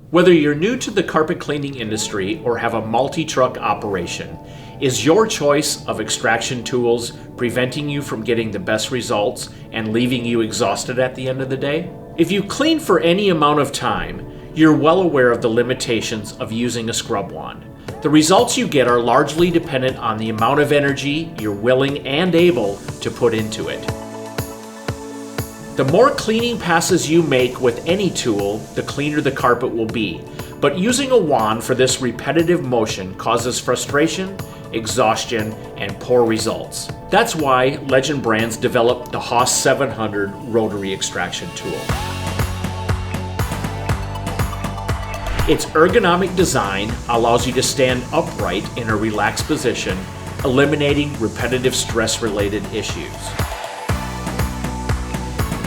Whether you're new to the carpet cleaning industry or have a multi-truck operation, is your choice of extraction tools preventing you from getting the best results and leaving you exhausted at the end of the day? If you clean for any amount of time, you're well aware of the limitations of using a scrub wand. The results you get are largely dependent on the amount of energy you're willing and able to put into it. The more cleaning passes you make with any tool, the cleaner the carpet will be. But using a wand for this repetitive motion causes frustration, exhaustion, and poor results. That's why Legend Brands developed the HOSS 700 rotary extraction tool. Its ergonomic design allows you to stand upright in a relaxed position, eliminating repetitive stress-related issues.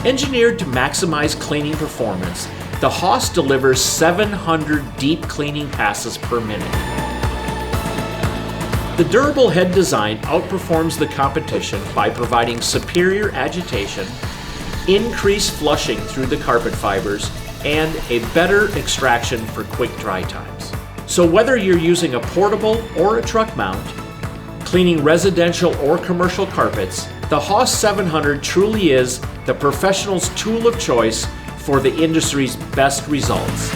Engineered to maximize cleaning performance, the HOSS delivers 700 deep cleaning passes per minute. The durable head design outperforms the competition by providing superior agitation, increased flushing through the carpet fibers, and a better extraction for quick dry times. So whether you're using a portable or a truck mount, cleaning residential or commercial carpets, the HOSS 700 truly is the professional's tool of choice for the industry's best results.